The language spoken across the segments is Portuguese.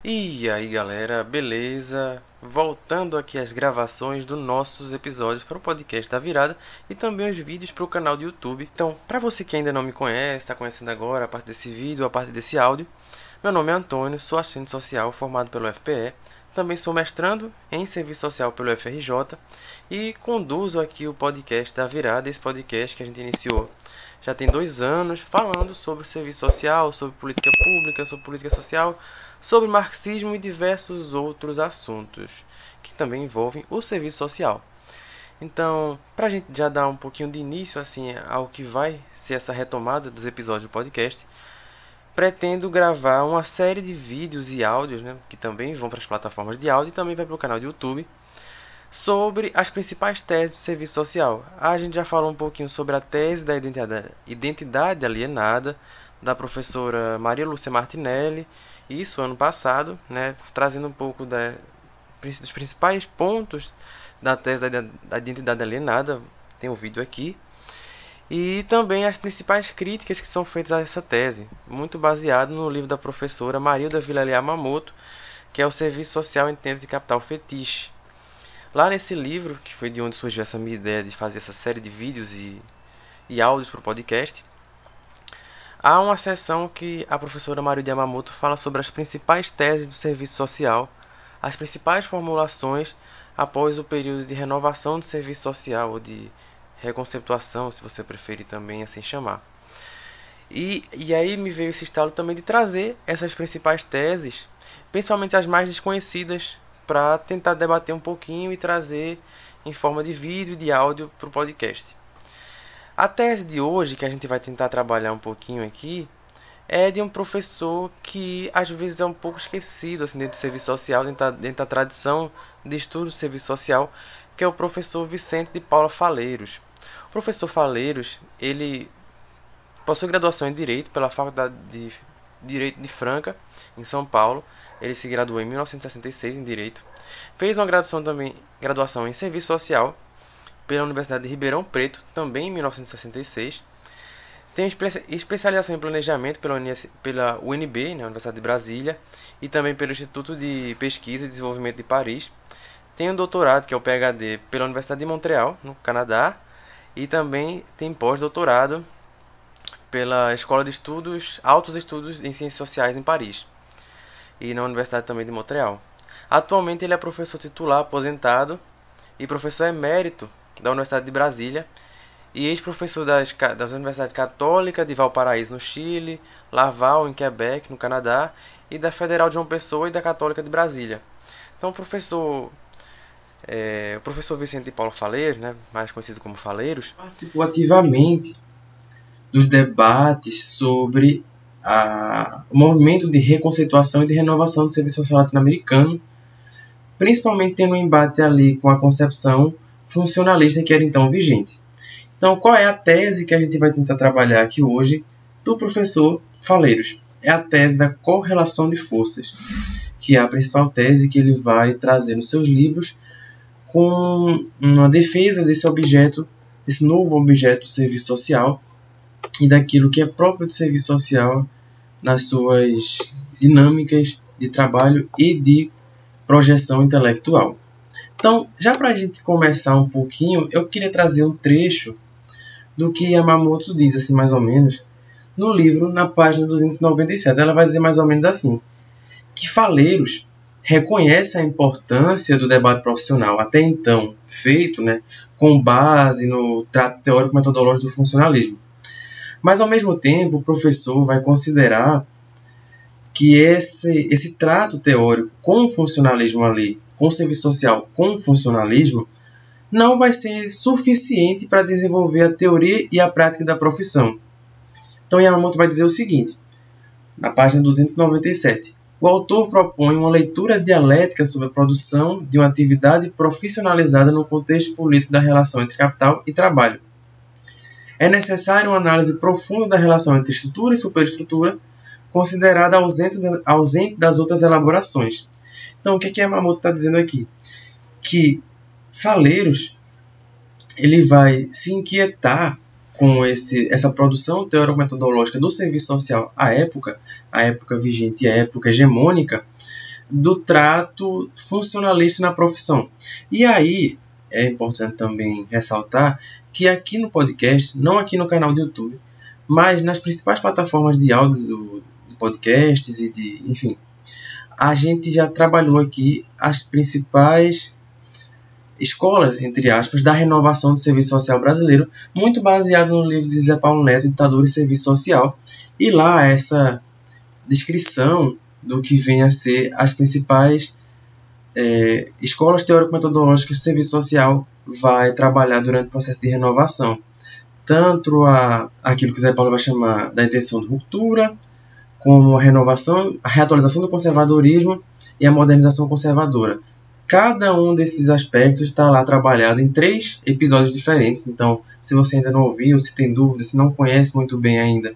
E aí galera, beleza? Voltando aqui às gravações dos nossos episódios para o podcast da Virada e também os vídeos para o canal do YouTube. Então, para você que ainda não me conhece, está conhecendo agora a parte desse vídeo, a parte desse áudio, meu nome é Antônio, sou assistente social formado pelo FPE, também sou mestrando em serviço social pelo FRJ e conduzo aqui o podcast da Virada, esse podcast que a gente iniciou já tem 2 anos, falando sobre serviço social, sobre política pública, sobre política social, sobre marxismo e diversos outros assuntos que também envolvem o serviço social. Então, para a gente já dar um pouquinho de início assim ao que vai ser essa retomada dos episódios do podcast, pretendo gravar uma série de vídeos e áudios, que também vão para as plataformas de áudio e também vai para o canal do YouTube, sobre as principais teses do serviço social. A gente já falou um pouquinho sobre a tese da identidade alienada, da professora Maria Lúcia Martinelli, isso ano passado, trazendo um pouco dos principais pontos da tese da identidade alienada, tem um vídeo aqui, e também as principais críticas que são feitas a essa tese, muito baseado no livro da professora Marilda Villalé Yamamoto, que é o Serviço Social em Tempos de Capital Fetiche. Lá nesse livro, que foi de onde surgiu essa minha ideia de fazer essa série de vídeos e áudios para o podcast, há uma seção que a professora Marilda Yamamoto fala sobre as principais teses do serviço social, as principais formulações após o período de renovação do serviço social, ou de reconceptuação, se você preferir também assim chamar. E aí me veio esse estalo também de trazer essas principais teses, principalmente as mais desconhecidas, para tentar debater um pouquinho e trazer em forma de vídeo e de áudio para o podcast. A tese de hoje, que a gente vai tentar trabalhar um pouquinho aqui, é de um professor que às vezes é um pouco esquecido assim, dentro do serviço social, dentro da tradição de estudo do serviço social, que é o professor Vicente de Paula Faleiros. O professor Faleiros, ele possui graduação em Direito pela Faculdade de Direito de Franca, em São Paulo. Ele se graduou em 1966 em Direito. Fez uma graduação em Serviço Social pela Universidade de Ribeirão Preto, também em 1966. Tem especialização em Planejamento pela UNB, Universidade de Brasília, e também pelo Instituto de Pesquisa e Desenvolvimento de Paris. Tem um doutorado, que é o PhD, pela Universidade de Montreal, no Canadá, e também tem pós-doutorado pela Escola de Altos Estudos em Ciências Sociais em Paris e na Universidade também de Montreal. Atualmente ele é professor titular aposentado e professor emérito da Universidade de Brasília e ex-professor das Universidades Católica de Valparaíso, no Chile, Laval, em Quebec, no Canadá, e da Federal de João Pessoa e da Católica de Brasília. Então o professor Vicente de Paula Faleiros, mais conhecido como Faleiros, participou ativamente dos debates sobre o movimento de reconceituação e de renovação do serviço social latino-americano, principalmente tendo um embate ali com a concepção funcionalista que era então vigente. Então, qual é a tese que a gente vai tentar trabalhar aqui hoje do professor Faleiros? É a tese da correlação de forças, que é a principal tese que ele vai trazer nos seus livros com uma defesa desse novo objeto do serviço social e daquilo que é próprio do serviço social nas suas dinâmicas de trabalho e de projeção intelectual. Então, já para a gente começar um pouquinho, eu queria trazer um trecho do que Yamamoto diz, assim, mais ou menos, no livro, na página 297. Ela vai dizer mais ou menos assim, que Faleiros reconhece a importância do debate profissional, até então feito com base no trato teórico-metodológico do funcionalismo. Mas, ao mesmo tempo, o professor vai considerar que esse trato teórico com o funcionalismo ali, com o serviço social, com o funcionalismo, não vai ser suficiente para desenvolver a teoria e a prática da profissão. Então, Yamamoto vai dizer o seguinte, na página 297. O autor propõe uma leitura dialética sobre a produção de uma atividade profissionalizada no contexto político da relação entre capital e trabalho. É necessária uma análise profunda da relação entre estrutura e superestrutura, considerada ausente das outras elaborações. Então, o que Yamamoto está dizendo aqui? Que Faleiros ele vai se inquietar com essa produção teórico-metodológica do serviço social à época vigente e à época hegemônica, do trato funcionalista na profissão. E aí é importante também ressaltar que aqui no podcast, não aqui no canal do YouTube, mas nas principais plataformas de áudio de podcasts e enfim, a gente já trabalhou aqui as principais escolas, entre aspas, da renovação do serviço social brasileiro, muito baseado no livro de Zé Paulo Neto, Ditadura e Serviço Social, e lá essa descrição do que vem a ser as principais escolas teórico-metodológicas que o serviço social vai trabalhar durante o processo de renovação. Tanto aquilo que o Zé Paulo vai chamar da intenção de ruptura, como a renovação, a reatualização do conservadorismo e a modernização conservadora. Cada um desses aspectos está lá trabalhado em 3 episódios diferentes. Então, se você ainda não ouviu, se tem dúvida, se não conhece muito bem ainda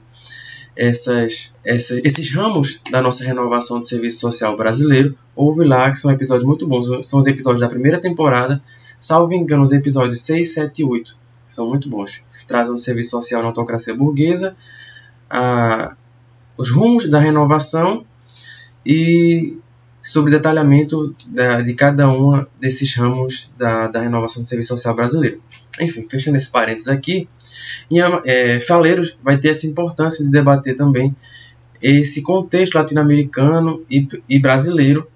esses ramos da nossa renovação do serviço social brasileiro, ouve lá, que são episódios muito bons. São os episódios da primeira temporada, salvo engano, os episódios 6, 7 e 8, que são muito bons. Tratam do serviço social na autocracia burguesa, os rumos da renovação e sobre o detalhamento de cada um desses ramos da renovação do serviço social brasileiro. Enfim, fechando esse parênteses aqui, Faleiros vai ter essa importância de debater também esse contexto latino-americano e brasileiro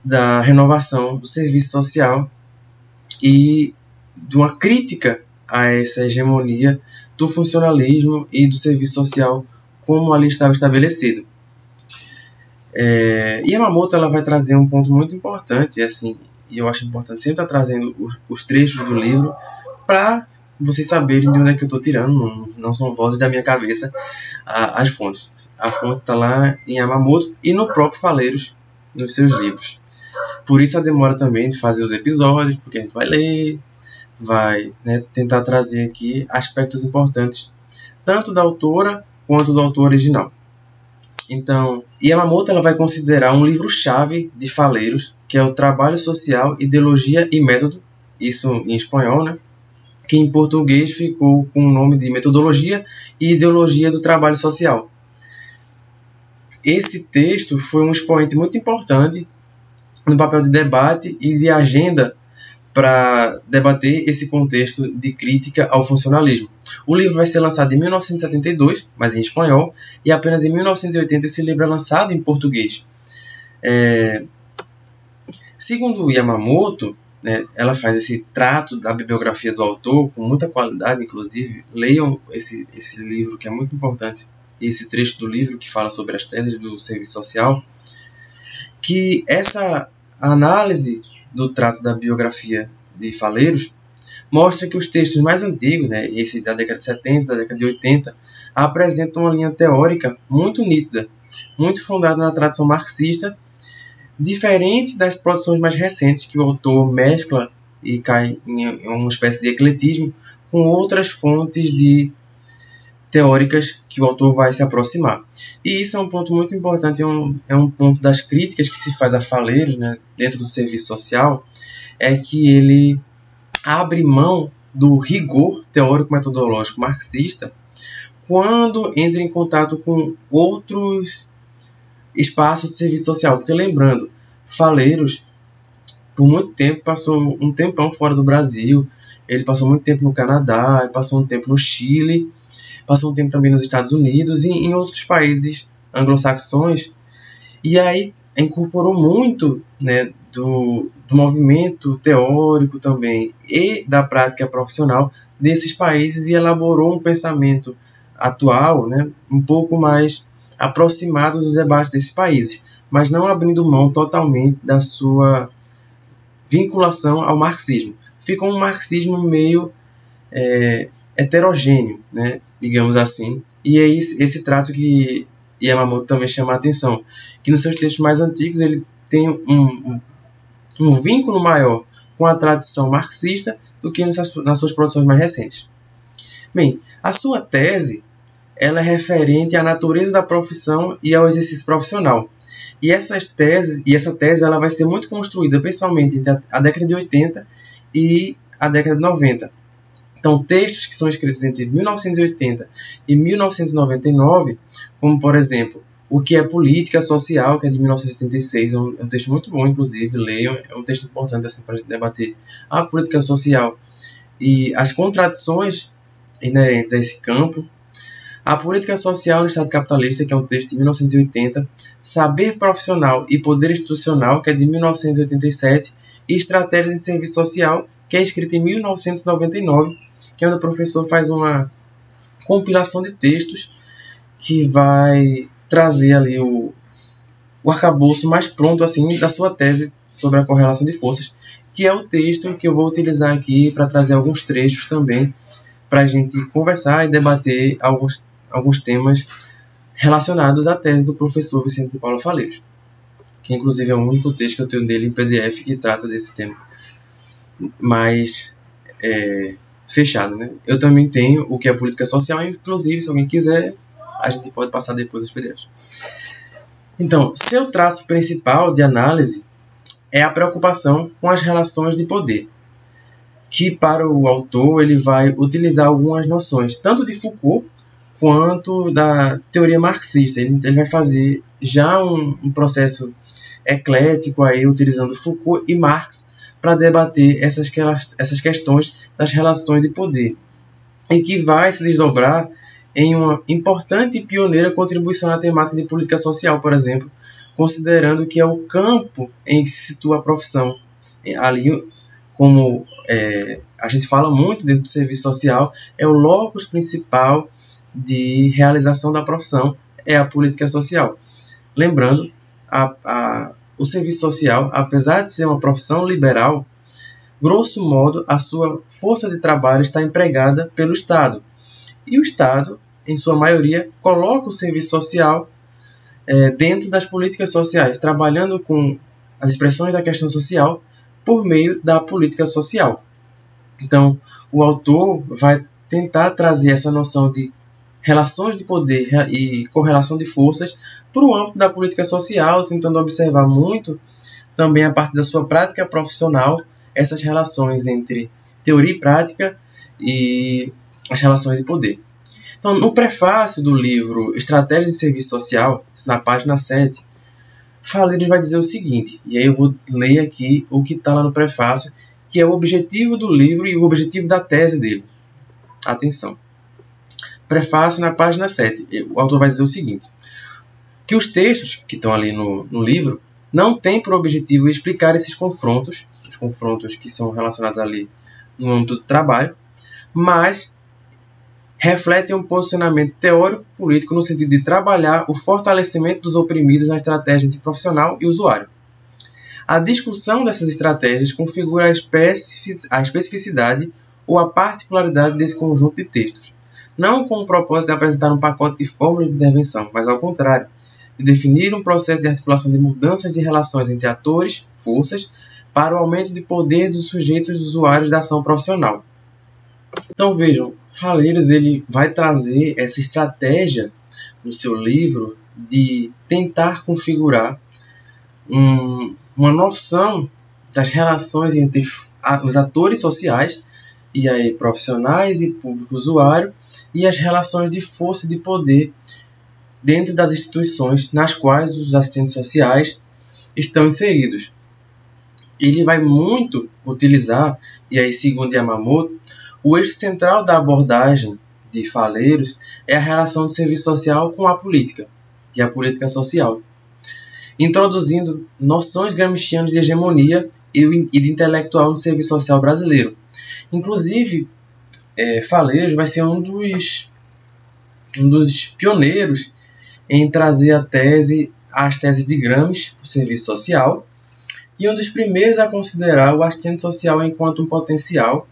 da renovação do serviço social e de uma crítica a essa hegemonia do funcionalismo e do serviço social como ali estava estabelecido. Yamamoto ela vai trazer um ponto muito importante, e eu acho importante sempre estar trazendo os trechos do livro para vocês saberem de onde é que eu estou tirando, não são vozes da minha cabeça as fontes. A fonte está lá em Yamamoto e no próprio Faleiros, nos seus livros. Por isso a demora também de fazer os episódios, porque a gente vai ler, vai tentar trazer aqui aspectos importantes, tanto da autora quanto do autor original. Então, Yamamoto ela vai considerar um livro-chave de Faleiros, que é o Trabalho Social, Ideologia e Método, isso em espanhol, que em português ficou com o nome de Metodologia e Ideologia do Trabalho Social. Esse texto foi um expoente muito importante no papel de debate e de agenda para debater esse contexto de crítica ao funcionalismo. O livro vai ser lançado em 1972, mas em espanhol, e apenas em 1980 esse livro é lançado em português. Segundo Yamamoto, ela faz esse trato da bibliografia do autor com muita qualidade, inclusive. Leiam esse livro, que é muito importante, e esse trecho do livro que fala sobre as teses do serviço social, que essa análise do trato da biografia de Faleiros mostra que os textos mais antigos, esse da década de 70, da década de 80, apresentam uma linha teórica muito nítida, muito fundada na tradição marxista, diferente das produções mais recentes, que o autor mescla e cai em uma espécie de ecletismo com outras fontes teóricas que o autor vai se aproximar. E isso é um ponto muito importante, é um ponto das críticas que se faz a Faleiros, dentro do serviço social, é que ele abre mão do rigor teórico-metodológico marxista quando entra em contato com outros espaços de serviço social. Porque, lembrando, Faleiros, por muito tempo, passou um tempão fora do Brasil, ele passou muito tempo no Canadá, ele passou um tempo no Chile, passou um tempo também nos Estados Unidos e em outros países anglo-saxões, e aí incorporou muito do movimento teórico também e da prática profissional desses países e elaborou um pensamento atual, um pouco mais aproximado dos debates desses países, mas não abrindo mão totalmente da sua vinculação ao marxismo. Ficou um marxismo meio heterogêneo, digamos assim, e é esse trato que Yamamoto também chama a atenção, que nos seus textos mais antigos ele tem um vínculo maior com a tradição marxista do que nas suas produções mais recentes. Bem, a sua tese ela é referente à natureza da profissão e ao exercício profissional. E essa tese ela vai ser muito construída, principalmente entre a década de 80 e a década de 90. Então, textos que são escritos entre 1980 e 1999, como, por exemplo, O que é Política Social, que é de 1986, é um texto muito bom, inclusive, leiam, é um texto importante assim, para a gente debater a política social e as contradições inerentes a esse campo. A Política Social no Estado Capitalista, que é um texto de 1980, Saber Profissional e Poder Institucional, que é de 1987, e Estratégias em Serviço Social, que é escrito em 1999, que é onde o professor faz uma compilação de textos que vai trazer ali o arcabouço mais pronto assim da sua tese sobre a correlação de forças, que é o texto que eu vou utilizar aqui para trazer alguns trechos também, para a gente conversar e debater alguns temas relacionados à tese do professor Vicente de Paula Faleiros, que inclusive é o único texto que eu tenho dele em PDF que trata desse tema mais fechado, né? Eu também tenho o que é política social, inclusive se alguém quiser a gente pode passar depois os PDFs. Então, seu traço principal de análise é a preocupação com as relações de poder, que para o autor ele vai utilizar algumas noções, tanto de Foucault quanto da teoria marxista. Ele vai fazer já um processo eclético, aí, utilizando Foucault e Marx para debater essas questões das relações de poder, e que vai se desdobrar em uma importante e pioneira contribuição na temática de política social, por exemplo, considerando que é o campo em que se situa a profissão. Ali, como a gente fala muito dentro do serviço social, é o locus principal de realização da profissão, é a política social. Lembrando, o serviço social, apesar de ser uma profissão liberal, grosso modo, a sua força de trabalho está empregada pelo Estado. E o Estado, em sua maioria, coloca o serviço social dentro das políticas sociais, trabalhando com as expressões da questão social por meio da política social. Então, o autor vai tentar trazer essa noção de relações de poder e correlação de forças para o âmbito da política social, tentando observar muito também a partir da sua prática profissional essas relações entre teoria e prática e as relações de poder. Então, no prefácio do livro Estratégias de Serviço Social, na página 7, Faleiros vai dizer o seguinte, e aí eu vou ler aqui o que está lá no prefácio, que é o objetivo do livro e o objetivo da tese dele. Atenção. Prefácio na página 7, o autor vai dizer o seguinte, que os textos que estão ali no livro não têm por objetivo explicar esses confrontos, os confrontos que são relacionados ali no âmbito do trabalho, mas refletem um posicionamento teórico-político no sentido de trabalhar o fortalecimento dos oprimidos na estratégia entre profissional e usuário. A discussão dessas estratégias configura a especificidade ou a particularidade desse conjunto de textos, não com o propósito de apresentar um pacote de fórmulas de intervenção, mas ao contrário, de definir um processo de articulação de mudanças de relações entre atores, forças, para o aumento de poder dos sujeitos e usuários da ação profissional. Então vejam, Faleiros ele vai trazer essa estratégia no seu livro de tentar configurar uma noção das relações entre os atores sociais, e aí profissionais e público-usuário, e as relações de força e de poder dentro das instituições nas quais os assistentes sociais estão inseridos. Ele vai muito utilizar, e aí segundo Yamamoto, o eixo central da abordagem de Faleiros é a relação do serviço social com a política e a política social, introduzindo noções gramscianas de hegemonia e de intelectual no serviço social brasileiro. Inclusive, Faleiros vai ser um dos pioneiros em trazer as teses de Gramsci para o serviço social, e um dos primeiros a considerar o assistente social enquanto um potencial.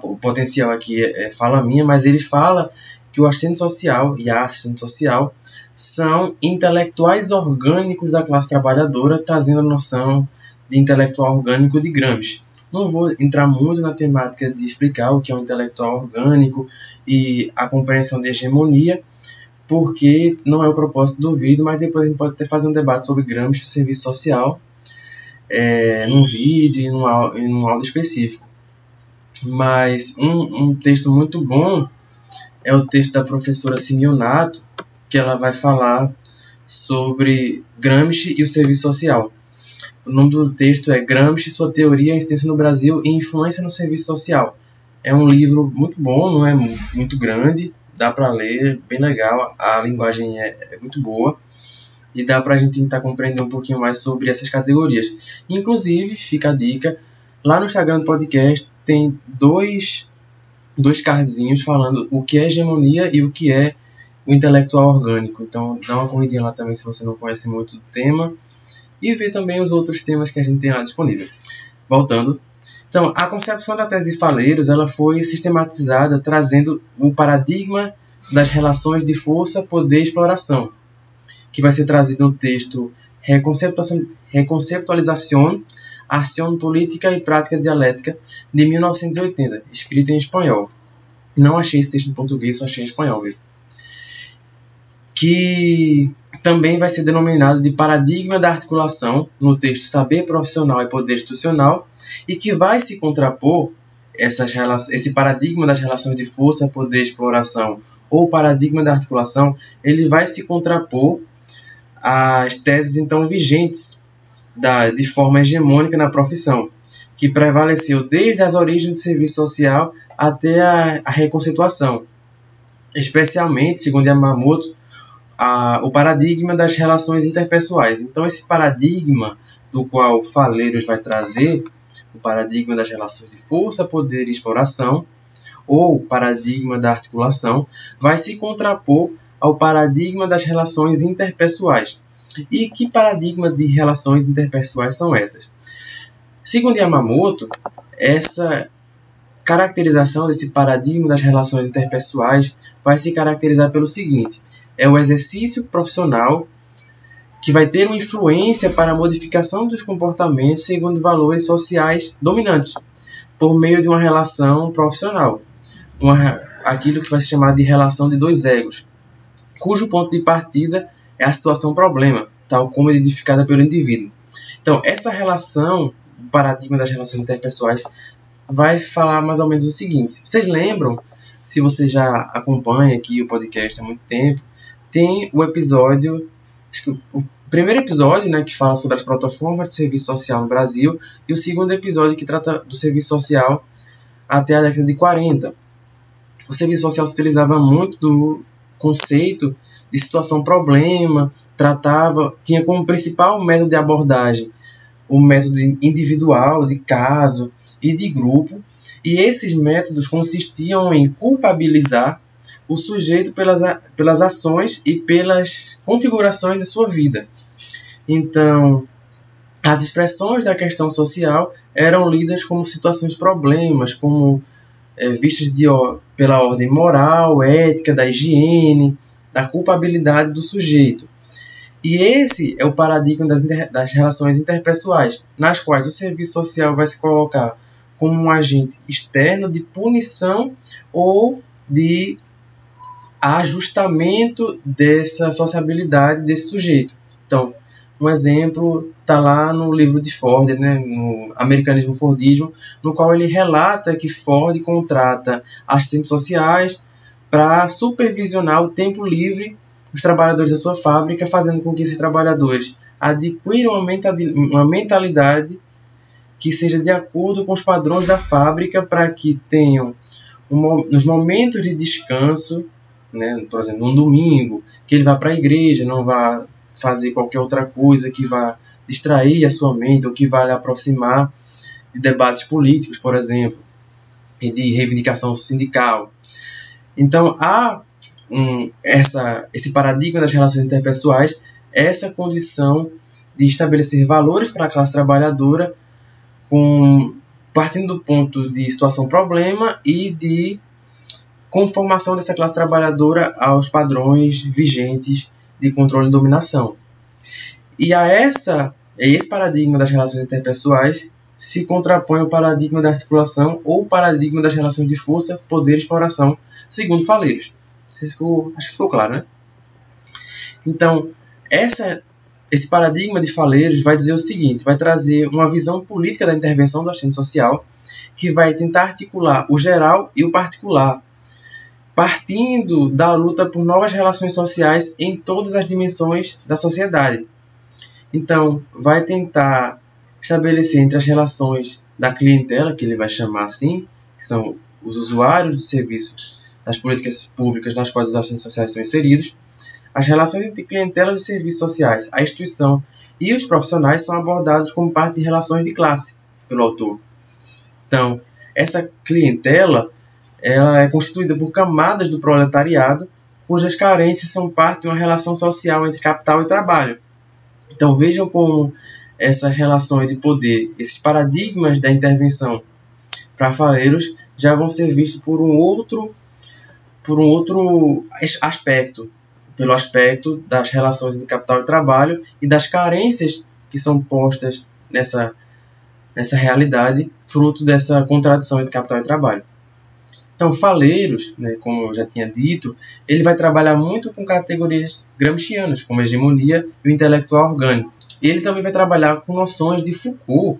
O potencial aqui é fala minha, mas ele fala que o assistente social e a assistente social são intelectuais orgânicos da classe trabalhadora, trazendo a noção de intelectual orgânico de Gramsci. Não vou entrar muito na temática de explicar o que é um intelectual orgânico e a compreensão de hegemonia, porque não é o propósito do vídeo, mas depois a gente pode até fazer um debate sobre Gramsci e o serviço social num vídeo e num áudio específico. Mas um texto muito bom é o texto da professora Simeonato, que ela vai falar sobre Gramsci e o serviço social. O nome do texto é Gramsci, sua teoria, a existência no Brasil e influência no serviço social. É um livro muito bom, não é muito grande, dá para ler, bem legal, a linguagem é muito boa e dá para a gente tentar compreender um pouquinho mais sobre essas categorias. Inclusive, fica a dica, lá no Instagram do podcast tem dois cardzinhos falando o que é hegemonia e o que é o intelectual orgânico. Então, dá uma corridinha lá também se você não conhece muito do tema e vê também os outros temas que a gente tem lá disponível. Voltando. Então, a concepção da tese de Faleiros ela foi sistematizada trazendo o paradigma das relações de força, poder e exploração, que vai ser trazido no texto Reconceptualización, Acción Política e Prática Dialética, de 1980, escrita em espanhol. Não achei esse texto em português, só achei em espanhol mesmo. Que também vai ser denominado de paradigma da articulação no texto Saber Profissional e Poder Institucional, e que vai se contrapor esse paradigma das relações de força, poder e exploração, ou paradigma da articulação, ele vai se contrapor às teses então vigentes de forma hegemônica na profissão, que prevaleceu desde as origens do serviço social até a reconceituação, especialmente, segundo Yamamoto, o paradigma das relações interpessoais. Então, esse paradigma do qual Faleiros vai trazer, o paradigma das relações de força, poder e exploração, ou paradigma da articulação, vai se contrapor ao paradigma das relações interpessoais. E que paradigma de relações interpessoais são essas? Segundo Yamamoto, essa caracterização desse paradigma das relações interpessoais vai se caracterizar pelo seguinte: é o exercício profissional que vai ter uma influência para a modificação dos comportamentos segundo valores sociais dominantes, por meio de uma relação profissional, aquilo que vai se chamar de relação de dois egos, cujo ponto de partida é a situação-problema, tal como identificada pelo indivíduo. Então, essa relação, o paradigma das relações interpessoais, vai falar mais ou menos o seguinte. Vocês lembram, se você já acompanha aqui o podcast há muito tempo, tem o episódio, acho que o primeiro episódio, né, que fala sobre as protoformas de serviço social no Brasil, e o segundo episódio que trata do serviço social até a década de 40. O serviço social se utilizava muito do conceito de situação-problema, tinha como principal método de abordagem o método individual, de caso e de grupo, e esses métodos consistiam em culpabilizar o sujeito pelas ações e pelas configurações de sua vida. Então, as expressões da questão social eram lidas como situações-problemas, como vistas pela ordem moral, ética, da higiene, da culpabilidade do sujeito. E esse é o paradigma das relações interpessoais, nas quais o serviço social vai se colocar como um agente externo de punição ou de ajustamento dessa sociabilidade desse sujeito. Então, um exemplo está lá no livro de Ford, né, no Americanismo Fordismo, no qual ele relata que Ford contrata assistentes sociais para supervisionar o tempo livre dos trabalhadores da sua fábrica, fazendo com que esses trabalhadores adquiram uma mentalidade que seja de acordo com os padrões da fábrica, para que tenham, nos momentos de descanso, né, por exemplo, um domingo, que ele vá para a igreja, não vá fazer qualquer outra coisa que vá distrair a sua mente ou que vá lhe aproximar de debates políticos, por exemplo, e de reivindicação sindical. Então, há esse paradigma das relações interpessoais, essa condição de estabelecer valores para a classe trabalhadora, partindo do ponto de situação-problema e de conformação dessa classe trabalhadora aos padrões vigentes de controle e dominação. E a esse paradigma das relações interpessoais se contrapõe o paradigma da articulação ou o paradigma das relações de força, poder e exploração, segundo Faleiros. Acho que ficou claro, né? Então, esse paradigma de Faleiros vai dizer o seguinte: vai trazer uma visão política da intervenção do assistente social, que vai tentar articular o geral e o particular, partindo da luta por novas relações sociais em todas as dimensões da sociedade. Então, vai tentar estabelecer entre as relações da clientela, que ele vai chamar assim, que são os usuários do serviço das políticas públicas nas quais os assistentes sociais estão inseridos, as relações entre clientela dos serviços sociais, a instituição e os profissionais são abordados como parte de relações de classe pelo autor. Então, essa clientela ela é constituída por camadas do proletariado cujas carências são parte de uma relação social entre capital e trabalho. Então, vejam como essas relações de poder, esses paradigmas da intervenção para faleiros já vão ser vistos por um outro aspecto, pelo aspecto das relações de capital e trabalho e das carências que são postas nessa realidade, fruto dessa contradição entre capital e trabalho. Então, Faleiros, né, como eu já tinha dito, ele vai trabalhar muito com categorias gramscianas, como a hegemonia e o intelectual orgânico. Ele também vai trabalhar com noções de Foucault,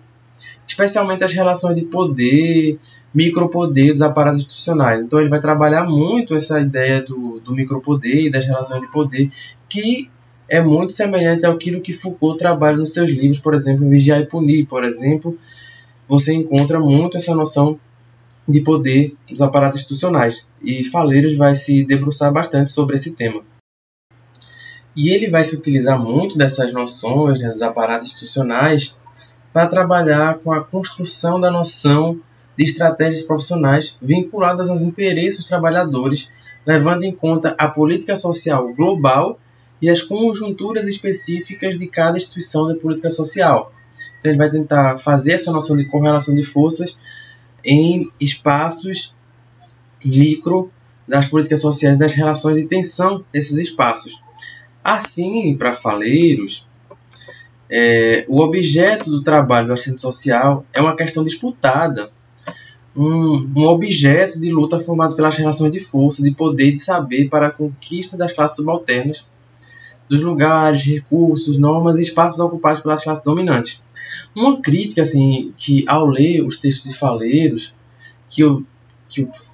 especialmente as relações de poder, micropoder dos aparatos institucionais. Então, ele vai trabalhar muito essa ideia do micropoder e das relações de poder, que é muito semelhante àquilo que Foucault trabalha nos seus livros, por exemplo, Vigiar e Punir, por exemplo. Você encontra muito essa noção de poder dos aparatos institucionais. E Faleiros vai se debruçar bastante sobre esse tema. E ele vai se utilizar muito dessas noções, né, dos aparatos institucionais para trabalhar com a construção da noção de estratégias profissionais vinculadas aos interesses dos trabalhadores, levando em conta a política social global e as conjunturas específicas de cada instituição de política social. Então ele vai tentar fazer essa noção de correlação de forças em espaços micro das políticas sociais, das relações de tensão desses espaços. Assim, para Faleiros, o objeto do trabalho do assistente social é uma questão disputada, um objeto de luta formado pelas relações de força, de poder e de saber para a conquista das classes subalternas, dos lugares, recursos, normas e espaços ocupados pelas classes dominantes. Uma crítica, assim, que ao ler os textos de Faleiros, que eu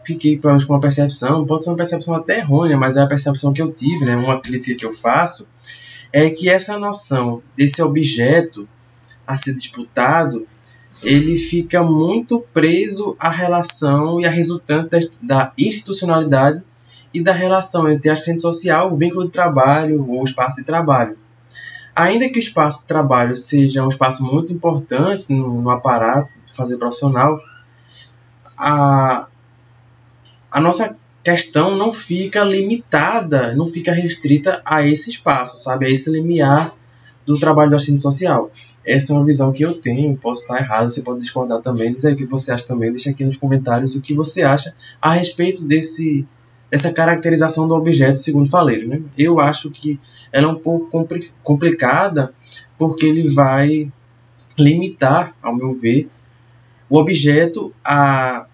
fiquei com uma percepção, pode ser uma percepção até errônea, mas é a percepção que eu tive, né, uma crítica que eu faço, é que essa noção desse objeto a ser disputado, ele fica muito preso à relação e à resultante da institucionalidade e da relação entre assistente social, o vínculo de trabalho ou espaço de trabalho. Ainda que o espaço de trabalho seja um espaço muito importante no aparato de fazer profissional, a nossa questão não fica limitada, não fica restrita a esse espaço, sabe? A esse limiar do trabalho do assistente social. Essa é uma visão que eu tenho, posso estar errado, você pode discordar também, dizer o que você acha também, deixa aqui nos comentários o que você acha a respeito dessa caracterização do objeto segundo Faleiros, né? Eu acho que ela é um pouco complicada, porque ele vai limitar, ao meu ver, o objeto a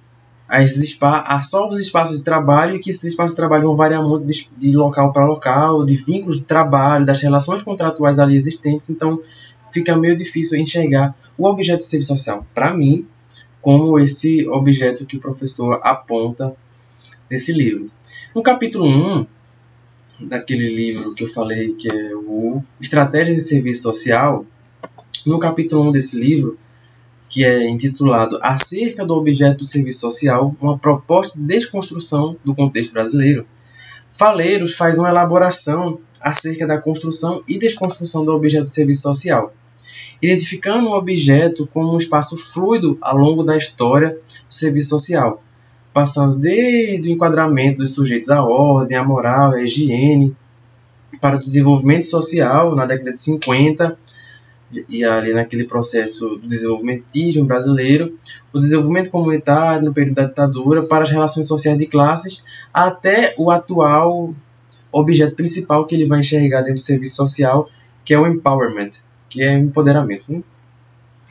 só os espaços de trabalho, e que esses espaços de trabalho vão variar muito de local para local, de vínculos de trabalho, das relações contratuais ali existentes. Então fica meio difícil enxergar o objeto de serviço social, para mim, como esse objeto que o professor aponta nesse livro. No capítulo 1 daquele livro que eu falei, que é o Estratégias de Serviço Social, no capítulo 1 desse livro, que é intitulado Acerca do Objeto do Serviço Social, uma proposta de desconstrução do contexto brasileiro, Faleiros faz uma elaboração acerca da construção e desconstrução do objeto do serviço social, identificando o objeto como um espaço fluido ao longo da história do serviço social, passando desde o enquadramento dos sujeitos à ordem, à moral, à higiene, para o desenvolvimento social na década de 50, e ali naquele processo do desenvolvimentismo brasileiro, o desenvolvimento comunitário no período da ditadura, para as relações sociais de classes, até o atual objeto principal que ele vai enxergar dentro do serviço social, que é o empowerment, que é o empoderamento, né?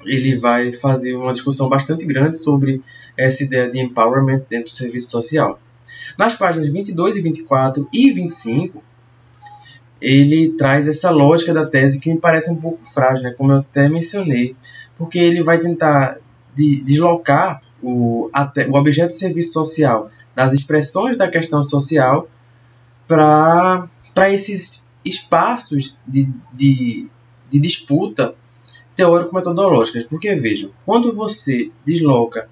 Ele vai fazer uma discussão bastante grande sobre essa ideia de empowerment dentro do serviço social. Nas páginas 22 e 24 e 25, ele traz essa lógica da tese que me parece um pouco frágil, né? Como eu até mencionei, porque ele vai tentar deslocar o objeto de serviço social das expressões da questão social para esses espaços de disputa teórico-metodológicas. Porque, vejam, quando você desloca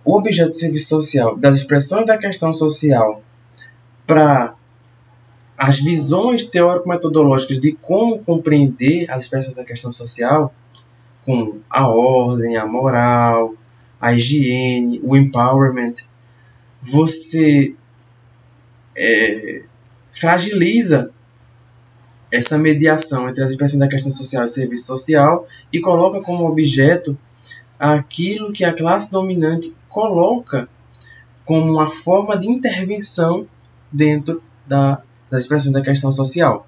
o objeto de serviço social das expressões da questão social para as visões teórico-metodológicas de como compreender as expressões da questão social, como a ordem, a moral, a higiene, o empowerment, você fragiliza essa mediação entre as expressões da questão social e o serviço social e coloca como objeto aquilo que a classe dominante coloca como uma forma de intervenção dentro das expressões da questão social.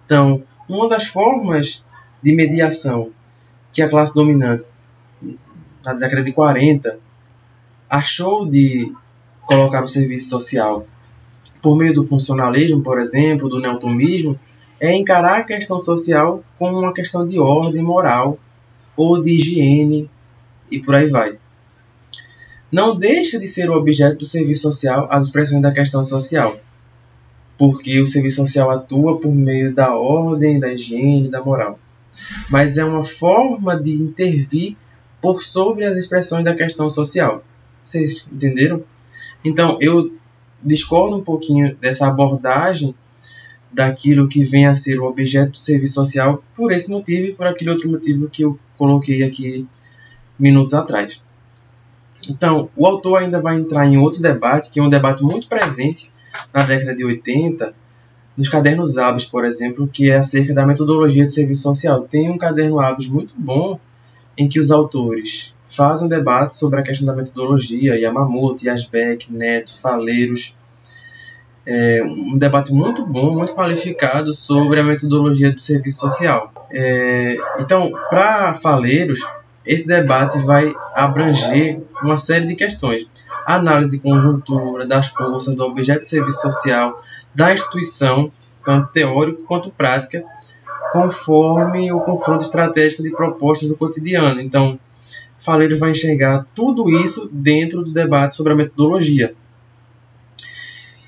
Então, uma das formas de mediação que a classe dominante, na década de 40, achou de colocar o serviço social por meio do funcionalismo, por exemplo, do neotomismo, é encarar a questão social como uma questão de ordem moral ou de higiene e por aí vai. Não deixa de ser o objeto do serviço social as expressões da questão social, porque o serviço social atua por meio da ordem, da higiene e da moral. Mas é uma forma de intervir por sobre as expressões da questão social. Vocês entenderam? Então, eu discordo um pouquinho dessa abordagem daquilo que vem a ser o objeto do serviço social por esse motivo e por aquele outro motivo que eu coloquei aqui minutos atrás. Então, o autor ainda vai entrar em outro debate, que é um debate muito presente na década de 80, nos cadernos Abas, por exemplo, que é acerca da metodologia de serviço social. Tem um caderno Abas muito bom em que os autores fazem um debate sobre a questão da metodologia, Yamamoto, Yazbek, Neto, Faleiros. Um debate muito bom, muito qualificado sobre a metodologia do serviço social. Então, para Faleiros, esse debate vai abranger uma série de questões. A análise de conjuntura, das forças, do objeto de serviço social, da instituição, tanto teórico quanto prática, conforme o confronto estratégico de propostas do cotidiano. Então, Faleiros vai enxergar tudo isso dentro do debate sobre a metodologia.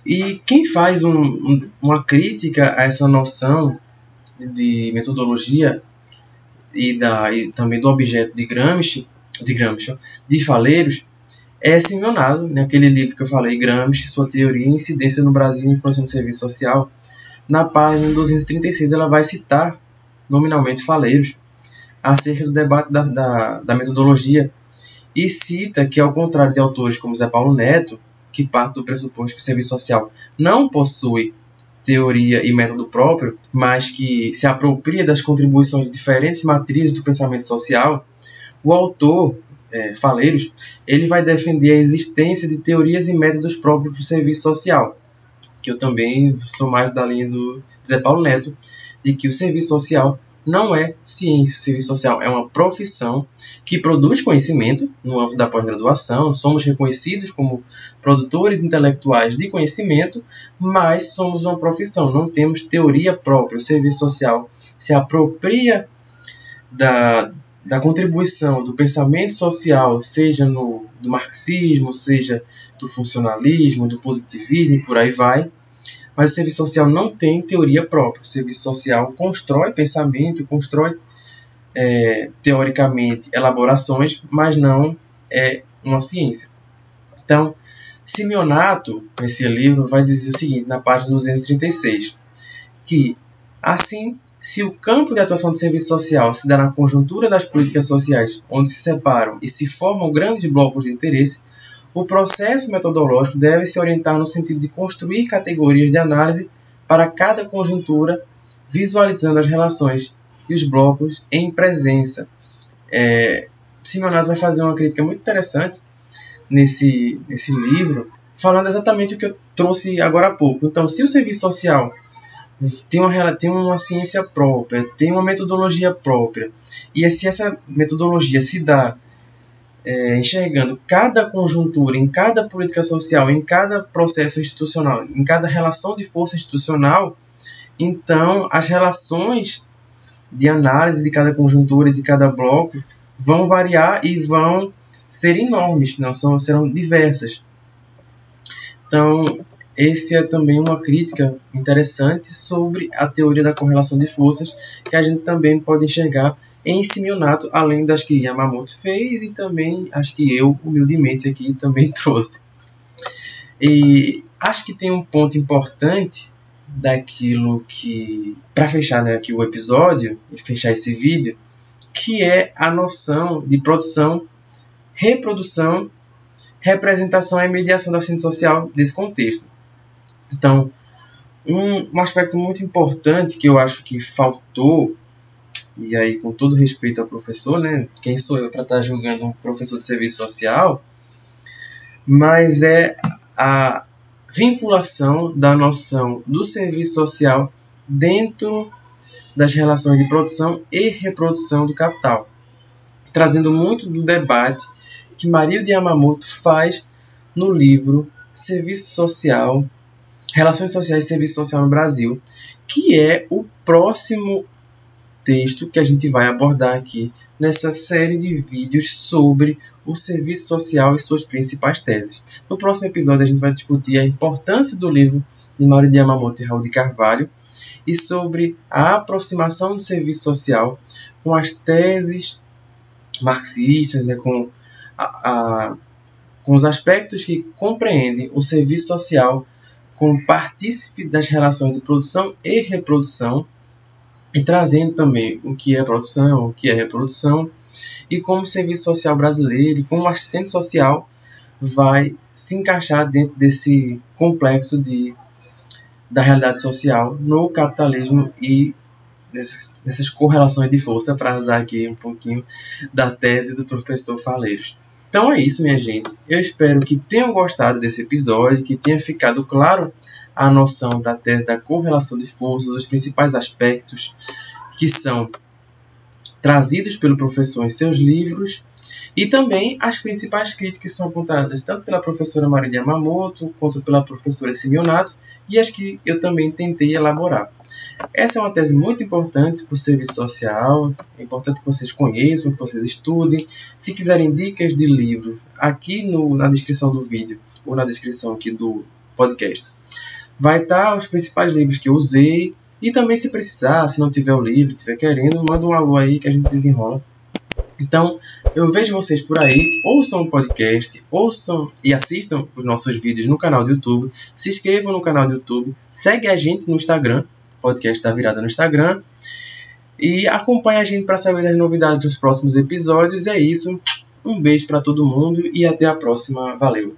E quem faz uma crítica a essa noção de metodologia e também do objeto de Faleiros, é Simeonato, naquele livro que eu falei, Gramsci, Sua Teoria e Incidência no Brasil e Influência no Serviço Social. Na página 236 ela vai citar nominalmente Faleiros acerca do debate da metodologia e cita que, ao contrário de autores como Zé Paulo Neto, que parte do pressuposto que o serviço social não possui teoria e método próprio, mas que se apropria das contribuições de diferentes matrizes do pensamento social, o autor, Faleiros, ele vai defender a existência de teorias e métodos próprios para o serviço social, que eu também sou mais da linha do Zé Paulo Neto, de que o serviço social não é ciência. O serviço social é uma profissão que produz conhecimento no âmbito da pós-graduação. Somos reconhecidos como produtores intelectuais de conhecimento, mas somos uma profissão, não temos teoria própria. O serviço social se apropria da contribuição do pensamento social, seja do marxismo, seja do funcionalismo, do positivismo e por aí vai. Mas o serviço social não tem teoria própria. O serviço social constrói pensamento, constrói, teoricamente, elaborações, mas não é uma ciência. Então, Simeonato, nesse livro, vai dizer o seguinte, na página 236, que, assim, se o campo de atuação do serviço social se dá na conjuntura das políticas sociais, onde se separam e se formam grandes blocos de interesse, o processo metodológico deve se orientar no sentido de construir categorias de análise para cada conjuntura, visualizando as relações e os blocos em presença. Simeonato vai fazer uma crítica muito interessante nesse livro, falando exatamente o que eu trouxe agora há pouco. Então, se o serviço social tem uma ciência própria, tem uma metodologia própria, e se essa metodologia se dá enxergando cada conjuntura, em cada política social, em cada processo institucional, em cada relação de força institucional, então as relações de análise de cada conjuntura e de cada bloco vão variar e vão ser enormes, serão diversas. Então, esse é também uma crítica interessante sobre a teoria da correlação de forças, que a gente também pode enxergar em Simeonato, além das que Yamamoto fez e também as que eu, humildemente, aqui também trouxe. E acho que tem um ponto importante daquilo que, para fechar, né, aqui o episódio e fechar esse vídeo, que é a noção de produção, reprodução, representação e mediação da ciência social desse contexto. Então, um aspecto muito importante que eu acho que faltou, e aí com todo respeito ao professor, né, quem sou eu para estar julgando um professor de serviço social, mas é a vinculação da noção do serviço social dentro das relações de produção e reprodução do capital, trazendo muito do debate que Mario de Yamamoto faz no livro Serviço Social, Relações Sociais e Serviço Social no Brasil, que é o próximo texto que a gente vai abordar aqui nessa série de vídeos sobre o serviço social e suas principais teses. No próximo episódio a gente vai discutir a importância do livro de Mario de Yamamoto e Raul de Carvalho e sobre a aproximação do serviço social com as teses marxistas, né, com os aspectos que compreendem o serviço social como partícipe das relações de produção e reprodução, e trazendo também o que é produção, o que é reprodução, e como o serviço social brasileiro, e como o assistente social vai se encaixar dentro desse complexo da realidade social no capitalismo e nessas correlações de força, para usar aqui um pouquinho da tese do professor Faleiros. Então é isso, minha gente. Eu espero que tenham gostado desse episódio, que tenha ficado claro a noção da tese da correlação de forças, os principais aspectos que são trazidos pelo professor em seus livros e também as principais críticas que são apontadas tanto pela professora Maria de Yamamoto quanto pela professora Simeonato e as que eu também tentei elaborar. Essa é uma tese muito importante para o serviço social, é importante que vocês conheçam, que vocês estudem. Se quiserem dicas de livro, aqui na descrição do vídeo ou na descrição aqui do podcast, vai estar os principais livros que eu usei. E também, se precisar, se não tiver o livro, estiver querendo, manda um alô aí que a gente desenrola. Então, eu vejo vocês por aí. Ouçam o podcast, ouçam e assistam os nossos vídeos no canal do YouTube. Se inscrevam no canal do YouTube. Segue a gente no Instagram, podcast da Virada no Instagram. E acompanhe a gente para saber das novidades dos próximos episódios. É isso. Um beijo para todo mundo e até a próxima. Valeu!